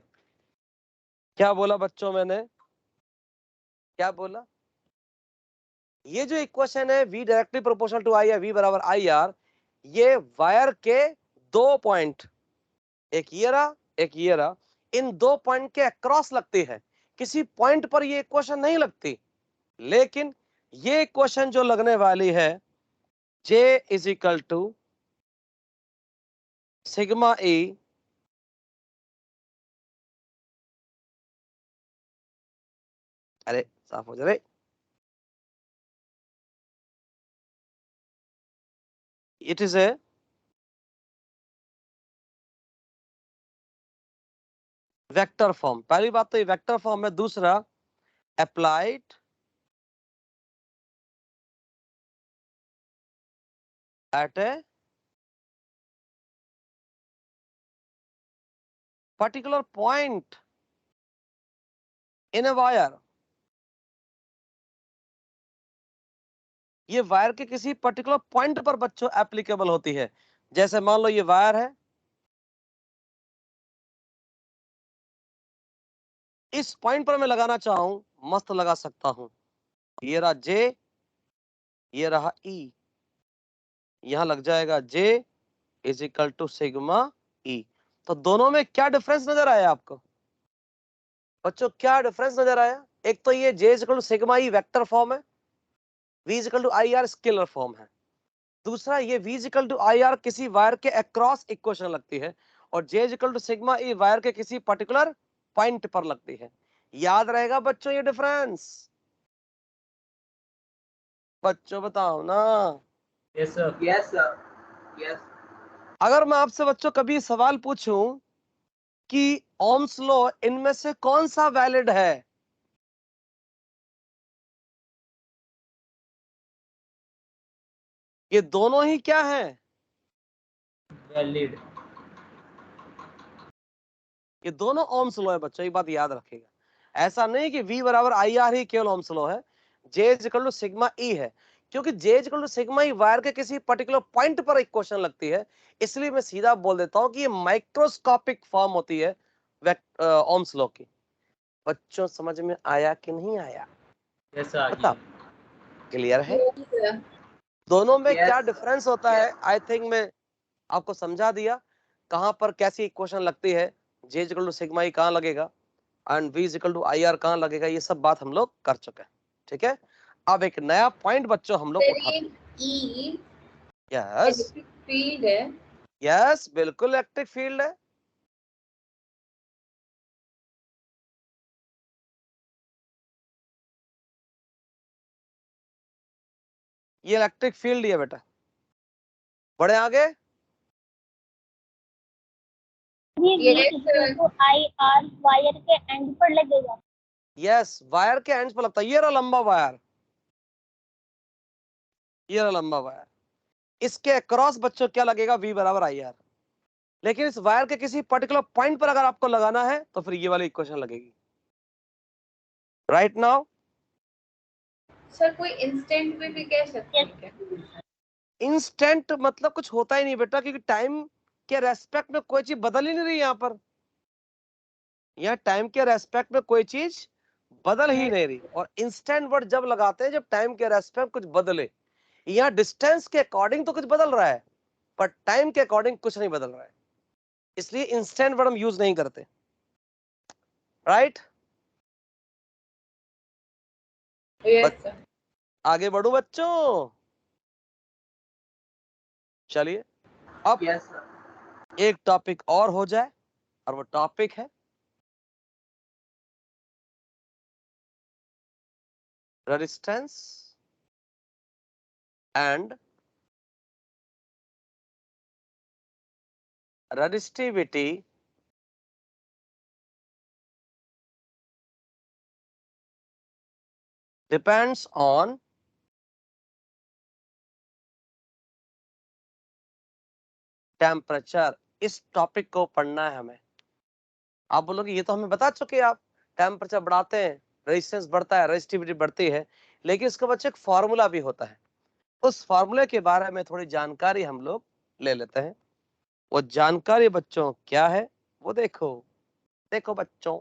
क्या बोला बच्चों मैंने? क्या बोला? ये जो इक्वेशन है V directly proportional to I या V बराबर IR, ये वायर के दो पॉइंट, एक ये रहा एक ये रहा, इन दो पॉइंट के अक्रॉस लगती है। किसी पॉइंट पर ये इक्वेशन नहीं लगती। लेकिन ये इक्वेशन जो लगने वाली है J is equal to sigma E अरे साफ हो जाए, it is a vector form. पहली बात तो ये वेक्टर फॉर्म है। दूसरा applied at a particular point in a wire. ये वायर के किसी पर्टिकुलर पॉइंट पर बच्चों एप्लीकेबल होती है। जैसे मान लो ये वायर है, इस पॉइंट पर मैं लगाना चाहूं मस्त लगा सकता हूं। ये रहा J, ये रहा E, यहां लग जाएगा J is equal to sigma E। तो दोनों में क्या डिफरेंस नजर आया आपको बच्चों? क्या डिफरेंस नजर आया? एक तो ये J is equal to sigma E vector form है, V is equal to IR scalar form है। दूसरा ये V is equal to IR किसी वायर के अक्रॉस इक्वेशन लगती है, और J is equal to sigma E wire के किसी पर्टिकुलर पॉइंट पर लगती है। याद रहेगा बच्चों ये डिफरेंस? बच्चों बताओ ना। Yes sir. Yes sir, yes. अगर मैं आपसे बच्चों कभी सवाल पूछूं कि ओम्स लॉ इनमें से कौन सा वैलिड है, ये दोनों ही क्या है? वैलिड। ये दोनों ओम्स लॉ है बच्चों, ये बात याद रखिएगा। ऐसा नहीं कि V बराबर IR ही केवल ओम्स लॉ है। J is equal to sigma E है, क्योंकि J is equal to sigma E wire के किसी पर्टिकुलर पॉइंट पर एक क्वेश्चन लगती है। इसलिए मैं सीधा बोल देता हूं कि ये माइक्रोस्कोपिक फॉर्म होती है ओम्स लॉ की। बच्चों समझ में आया कि नहीं आया? Yes sir. बताओ, क्लियर है? Yes, sir. दोनों में Yes, क्या sir. डिफरेंस होता है? आई थिंक मैं आपको समझा दिया कहां पर कैसी इक्वेशन लगती है। J is equal to sigma E कहां लगेगा and V is equal to IR कहां लगेगा, ये सब बात हम लोग कर चुके हैं। ठीक है, अब एक नया पॉइंट बच्चों हम लोग Sir, उठाते ये हैं। E यस इलेक्ट्रिक फील्ड है। यस, बिल्कुल इलेक्ट्रिक फील्ड है। ये इलेक्ट्रिक फील्ड ही है बेटा। बढ़े आगे। Yes, sir. IR वायर के एंड पर लगेगा। यस, वायर के एंड्स पर लगता है। ये रहा लंबा वायर, ये रहा लंबा वायर, इसके अक्रॉस बच्चों क्या लगेगा? V बराबर IR। लेकिन इस वायर के किसी पर्टिकुलर पॉइंट पर अगर आपको लगाना है तो फिर ये वाली इक्वेशन लगेगी। राइट नाउ सर कोई इंस्टेंट में भी कह सकते हैं क्या? इंस्टेंट मतलब कुछ होता ही नहीं बेटा, क्योंकि टाइम के रेस्पेक्ट में कोई चीज बदल ही नहीं रही यहाँ पर। यहाँ टाइम के रेस्पेक्ट में कोई चीज बदल ही नहीं रही। और इंस्टेंट वर्ड जब लगाते हैं जब टाइम के रेस्पेक्ट कुछ बदले। यहाँ डिस्टेंस के अकॉर्डिंग तो कुछ बदल रहा है, पर टाइम के अकॉर्डिंग कुछ नहीं बदल रहा है, इसलिए इंस्टेंट वर्ड हम यूज नहीं करते। Right yes sir. आगे बढ़ो बच्चों, चलिए अब यस सर। एक टॉपिक और हो जाए, और वो टॉपिक है resistance and resistivity depends on temperature. इस टॉपिक को पढ़ना है हमें। आप बोलोगे ये तो हमें बता चुके हैं आप, टेम्परेचर बढ़ाते हैं रेजिस्टेंस बढ़ता है, रेजिस्टिविटी बढ़ती है, लेकिन इसके बच्चे एक फॉर्मूला भी होता है। उस फॉर्मूले के बारे में थोड़ी जानकारी हम लोग ले लेते हैं। वो जानकारी बच्चों क्या है वो देखो। देखो बच्चों,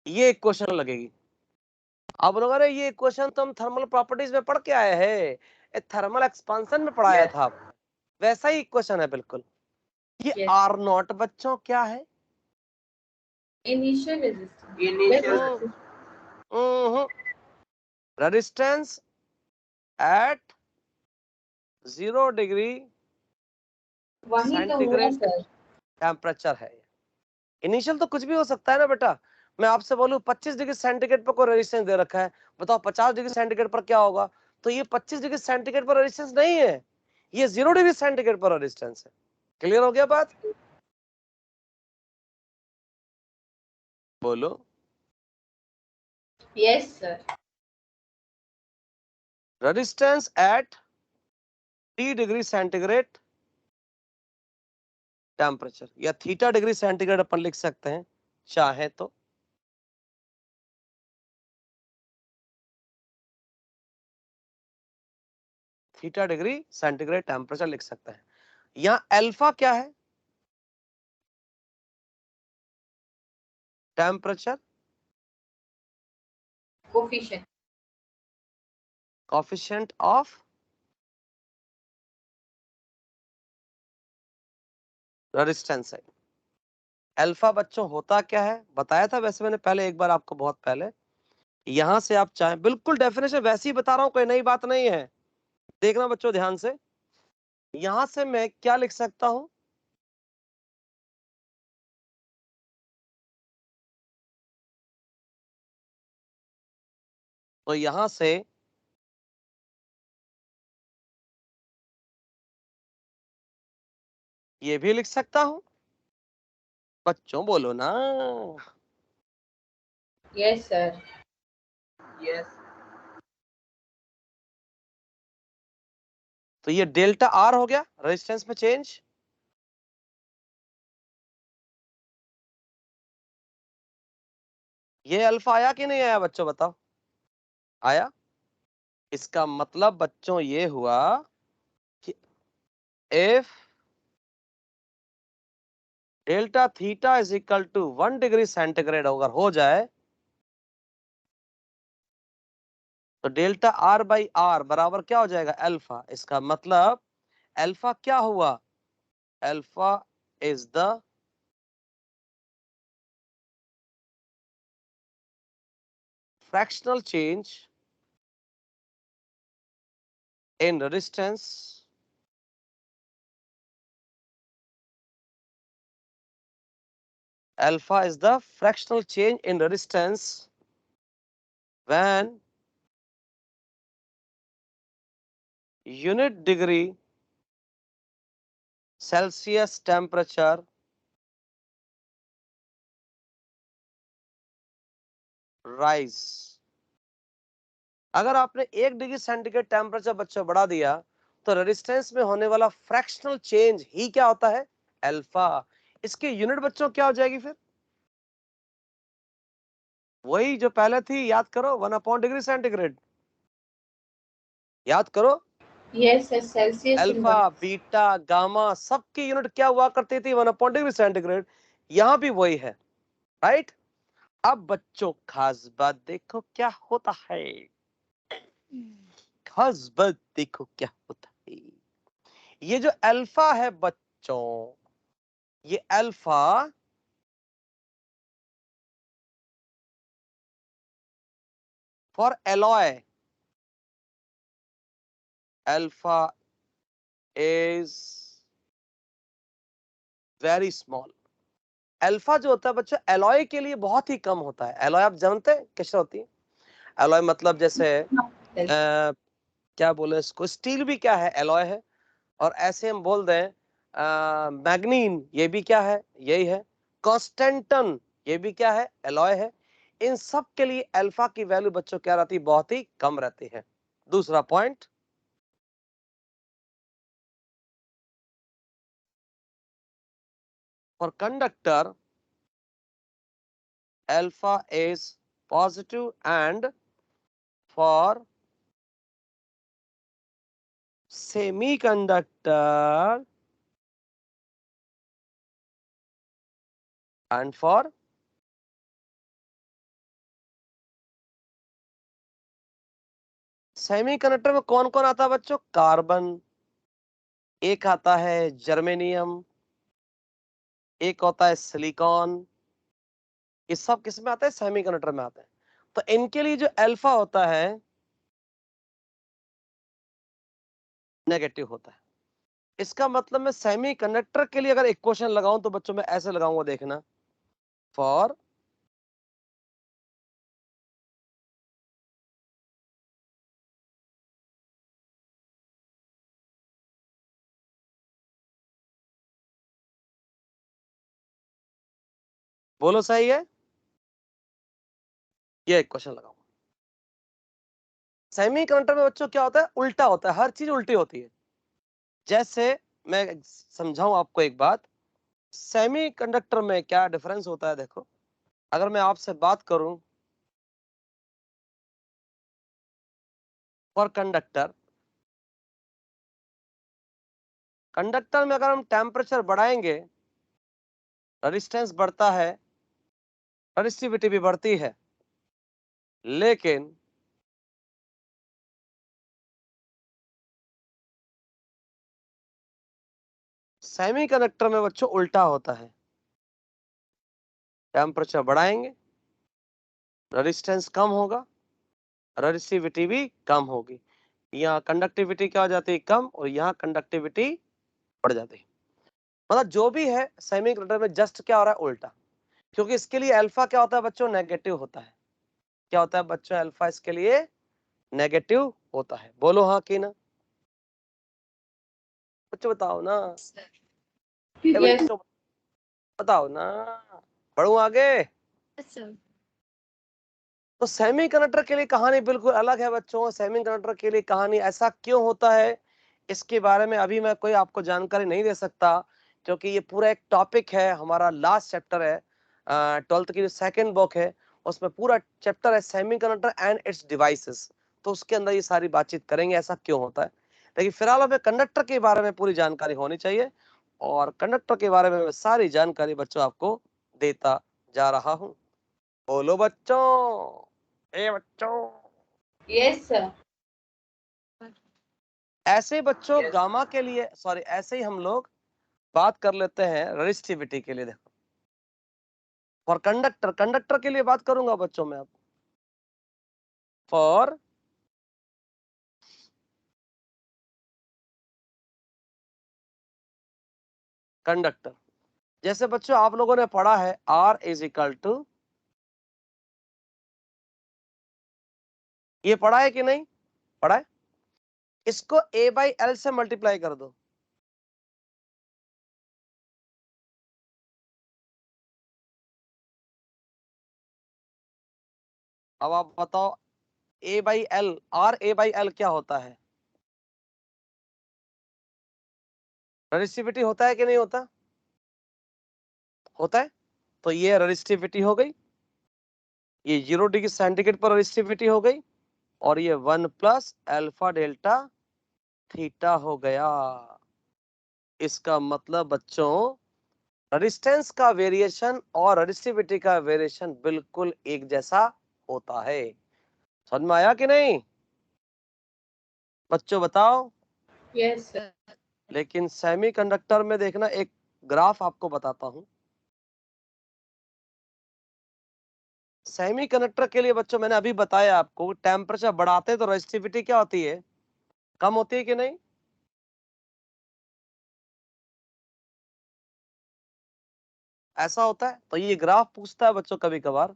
ये एक क्वेश्चन लगेगी। आप बोलोगे अरे ये क्वेश्चन तो हम थर्मल प्रॉपर्टीज में पढ़ के आए हैं, थर्मल एक्सपांशन में पढ़ाया था। वैसा ही क्वेश्चन है बिल्कुल। ये Yes. आर नॉट बच्चों क्या है? Initial resistance. Initial resistance at 0 degree वही तो हुआ सेंटीग्रेड सर। टेम्परेचर है। इनिशियल तो कुछ भी हो सकता है ना बेटा। मैं आपसे बोलूं 25 डिग्री सेंटीग्रेड पर कोई रेजिस्टेंस दे रखा है, बताओ 50 डिग्री सेंटीग्रेड पर क्या होगा? तो ये 25 डिग्री सेंटीग्रेड पर रेजिस्टेंस नहीं है, ये 0 डिग्री सेंटीग्रेड पर रेजिस्टेंस है। क्लियर हो गया बात? बोलो। Yes sir. Resistance at T degree centigrade temperature, या थीटा डिग्री सेंटीग्रेड अपन लिख सकते हैं चाहे तो। थीटा डिग्री सेंटीग्रेड टेम्परेचर लिख सकते हैं। यहाँ अल्फा क्या है? Temperature coefficient. Coefficient of resistance है। अल्फा बच्चों होता क्या है बताया था वैसे मैंने पहले एक बार आपको, बहुत पहले। यहां से आप चाहें बिल्कुल डेफिनेशन वैसे ही बता रहा हूं, कोई नई बात नहीं है। देखना बच्चों ध्यान से, यहां से मैं क्या लिख सकता हूं? तो यहां से ये भी लिख सकता हूं। बच्चों बोलो ना। Yes sir. यस। तो ये डेल्टा आर हो गया रेजिस्टेंस में चेंज। ये अल्फा आया कि नहीं आया बच्चों बताओ? आया। इसका मतलब बच्चों ये हुआ कि if delta theta is equal to 1 degree centigrade अगर हो जाए तो डेल्टा आर बाई आर बराबर क्या हो जाएगा? अल्फा। इसका मतलब अल्फा क्या हुआ? Alpha is the fractional change in resistance alpha is the fractional change in resistance when unit degree Celsius temperature rise। अगर आपने 1 डिग्री सेंटीग्रेड टेम्परेचर बच्चों बढ़ा दिया तो रेजिस्टेंस में होने वाला फ्रैक्शनल चेंज ही क्या होता है? अल्फा। इसकी यूनिट बच्चों क्या हो जाएगी फिर? वही जो पहले थी, याद करो, 1/डिग्री सेंटीग्रेड। याद करो, yes sir, Celsius alpha beta gamma सबकी यूनिट क्या हुआ करती थी? 1/डिग्री सेंटीग्रेड। यहाँ भी वही है, राइट। अब बच्चों खास बात देखो क्या होता है, खास बात देखो क्या होता है। ये जो अल्फा है बच्चों, ये alpha for alloy, alpha is very small. Alpha जो होता है बच्चों एलॉय के लिए बहुत ही कम होता है। एलॉय आप जानते हैं कैसे होती है? एलॉय मतलब जैसे क्या बोले इसको, स्टील भी क्या है? एलॉय है। और ऐसे हम बोल दें मैग्नीन, ये भी क्या है? यही है। कॉन्स्टेंटन, ये भी क्या है? एलॉय है। इन सब के लिए अल्फा की वैल्यू बच्चों क्या रहती है? बहुत ही कम रहती है। दूसरा point, for conductor alpha is positive and for semiconductor and for semiconductor में कौन कौन आता है बच्चों? कार्बन, एक आता है जर्मेनियम, एक होता है सिलिकॉन। ये सब किस में आते हैं? सेमीकंडक्टर में आते हैं। तो इनके लिए जो अल्फा होता है नेगेटिव होता है। इसका मतलब मैं सेमीकंडक्टर के लिए अगर इक्वेशन लगाऊं तो बच्चों मैं ऐसे लगाऊंगा, देखना, फॉर बोलो सही है, ये इक्वेशन लगाऊंगा। सेमीकंडक्टर में बच्चों क्या होता है? उल्टा होता है, हर चीज उल्टी होती है। जैसे मैं समझाऊं आपको एक बात, सेमीकंडक्टर में क्या डिफरेंस होता है? देखो, अगर मैं आपसे बात करूं फॉर कंडक्टर, कंडक्टर में अगर हम टेम्परेचर बढ़ाएंगे, रेजिस्टेंस बढ़ता है, रेजिस्टिविटी भी बढ़ती है। लेकिन सेमीकंडक्टर में बच्चों उल्टा होता है, टेम्परेचर बढ़ाएंगे, रेजिस्टेंस कम होगा, रेजिस्टिविटी भी कम होगी। यहाँ कंडक्टिविटी क्या हो जाती है? कम, और यहाँ कंडक्टिविटी बढ़ जाती है। मतलब जो भी है सेमीकंडक्टर में जस्ट क्या हो रहा है? उल्टा। क्योंकि इसके लिए अल्फा क्या होता है बच्चों? नेगेटिव होता है। क्या होता है बच्चों? अल्फा इसके लिए नेगेटिव होता है। बोलो हाँ कि ना? कुछ बताओ ना, यस बच्चों बताओ ना, बढ़ू आगे। तो सेमीकंडक्टर के लिए कहानी बिल्कुल अलग है बच्चों। सेमीकंडक्टर के लिए कहानी ऐसा क्यों होता है, इसके बारे में अभी मैं कोई आपको जानकारी नहीं दे सकता, क्योंकि ये पूरा एक टॉपिक है, हमारा लास्ट चैप्टर है 12th की जो सेकंड बुक है, उसमें पूरा चैप्टर है सेमीकंडक्टर एंड इट्स डिवाइसेस। तो उसके अंदर ये सारी बातचीत करेंगे ऐसा क्यों होता है। लेकिन फिलहाल हमें कंडक्टर के बारे में पूरी जानकारी होनी चाहिए, और कंडक्टर के बारे में मैं सारी जानकारी बच्चों आपको देता जा रहा हूँ। बोलो बच्चों, ए बच्चों। यस सर, ऐसे बच्चों Yes. गामा के लिए, सॉरी, ऐसे ही हम लोग बात कर लेते हैं रेजिस्टिविटी के लिए। देखो, फॉर कंडक्टर, कंडक्टर के लिए बात करूंगा बच्चों में अब, फॉर कंडक्टर। जैसे बच्चों आप लोगों ने पढ़ा है R इज इक्वल टू, ये पढ़ा है कि नहीं पढ़ा है? इसको A/L से मल्टीप्लाई कर दो। अब आप बताओ A/L, R/A/L क्या होता है? रेजिस्टिविटी होता है कि नहीं होता? होता है। तो ये रेजिस्टिविटी हो गई, ये 0 डिग्री सेंटीग्रेड पर रेजिस्टिविटी हो गई, और ये 1 प्लस अल्फा डेल्टा थीटा हो गया। इसका मतलब बच्चों रेजिस्टेंस का वेरिएशन और रेजिस्टिविटी का वेरिएशन बिल्कुल एक जैसा होता है। समझ में आया कि नहीं बच्चों, बताओ? Yes sir. लेकिन सेमीकंडक्टर में देखना, एक ग्राफ आपको बताता हूं। सेमीकंडक्टर के लिए बच्चों मैंने अभी बताया आपको, टेम्परेचर बढ़ाते तो रेजिस्टिविटी क्या होती है, कम होती है कि नहीं? ऐसा होता है। तो ये ग्राफ पूछता है बच्चों कभी कभार,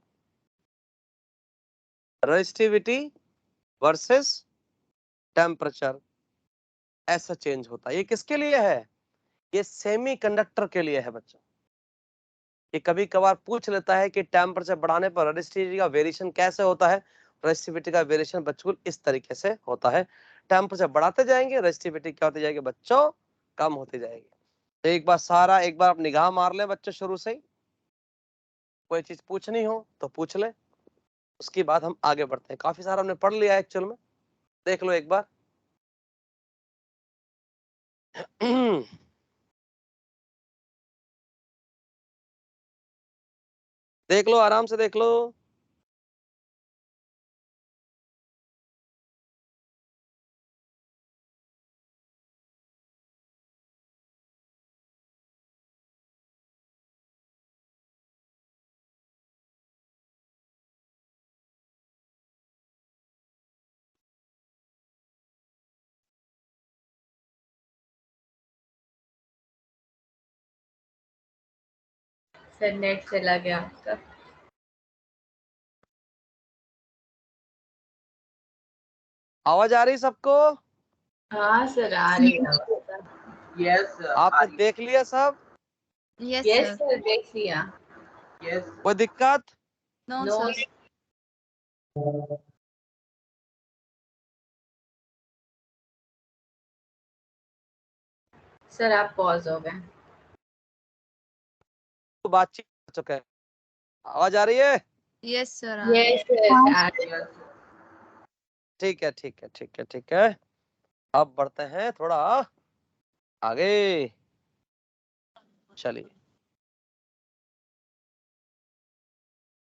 रेजिस्टिविटी वर्सेस टेम्परेचर ऐसा चेंज होता है। ये किसके लिए है? ये सेमीकंडक्टर के लिए है बच्चों। ये कभी कभार पूछ लेता है कि टेम्परेचर बढ़ाने पर रेजिस्टिविटी का वेरिएशन कैसे होता है। रेजिस्टिविटी का वेरिएशन बच्चों इस तरीके से होता है, टेम्परेचर बढ़ाते जाएंगे, रेजिस्टिविटी क्या होती जाएगी बच्चों, कम होती जाएगी। तो एक बार आप निगाह मार लें बच्चों, शुरू से ही कोई चीज पूछनी हो तो पूछ ले, उसके बाद हम आगे बढ़ते हैं। काफी सारा हमने पढ़ लिया एक्चुअल में, देख लो एक बार। देख लो, आराम से देख लो। सर नेट चला गया आपका। आवाज आ रही सबको? हाँ सर आ रही है आवाज। यस आपने देख लिया सब? यस सर देख लिया। यस कोई दिक्कत? No sir. सर आप पॉज हो गए। तो बातचीत हो चुका है, आवाज आ रही है? यस सर आ रही है। ठीक है ठीक है ठीक है ठीक है। अब बढ़ते हैं थोड़ा आगे, चलिए।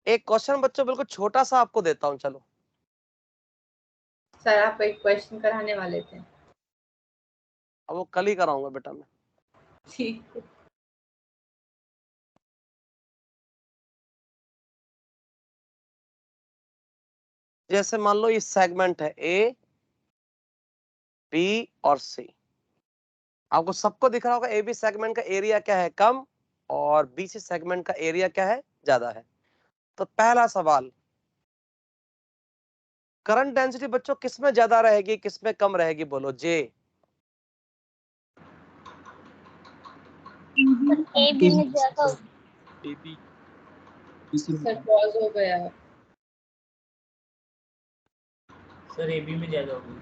एक क्वेश्चन बच्चों बिल्कुल छोटा सा आपको देता हूं, चलो। सर आप एक क्वेश्चन कराने वाले थे। अब वो कल ही कराऊंगा बेटा मैं। ठीक है। जैसे मान लो ये सेगमेंट है ए, बी और सी। आपको सबको दिख रहा होगा ए बी सेगमेंट का एरिया क्या है, कम, और बी सी सेगमेंट का एरिया क्या है, ज्यादा है। तो पहला सवाल, करंट डेंसिटी बच्चों किसमें ज्यादा रहेगी, किसमें कम रहेगी, बोलो जे। ए बी में ज्यादा सर पॉज हो गया। सर एबी में ज्यादा होगी।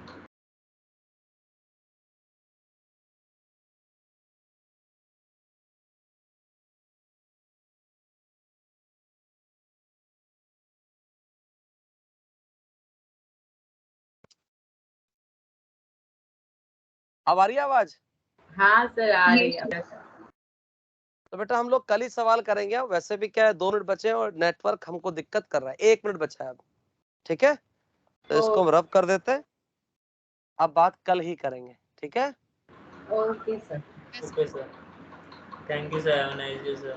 अब आ रही है आवाज? हाँ सर आ रही है। तो बेटा हम लोग कल ही सवाल करेंगे। वैसे भी क्या है, 2 मिनट बचे हैं और नेटवर्क हमको दिक्कत कर रहा है, 1 मिनट बचा है अब, ठीक है? तो इसको हम रब कर देते हैं, अब बात कल ही करेंगे, ठीक है? Okay sir. Okay sir, thank you sir, have a nice day sir.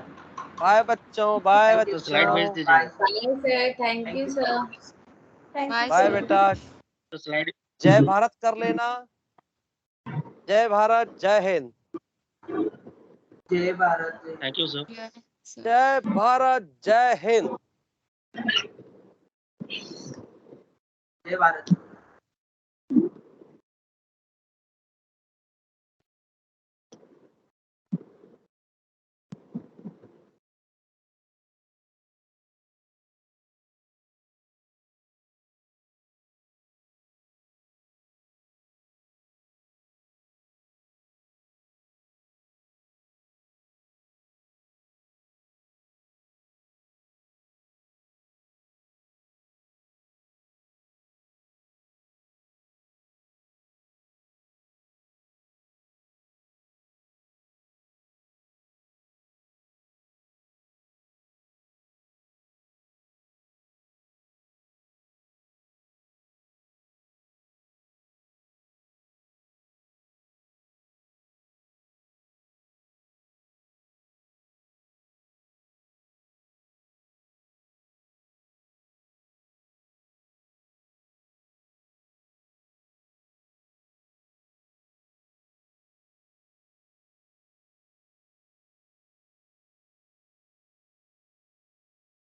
Bye बच्चों, बाय Thank you, बच्चों, sir. Bye. Bye sir, thank you sir. Bye बेटा। जय भारत कर लेना, जय भारत, जय हिंद। जय भारत जय थैंक यू सर। जय भारत, जय हिंद। जय भारत।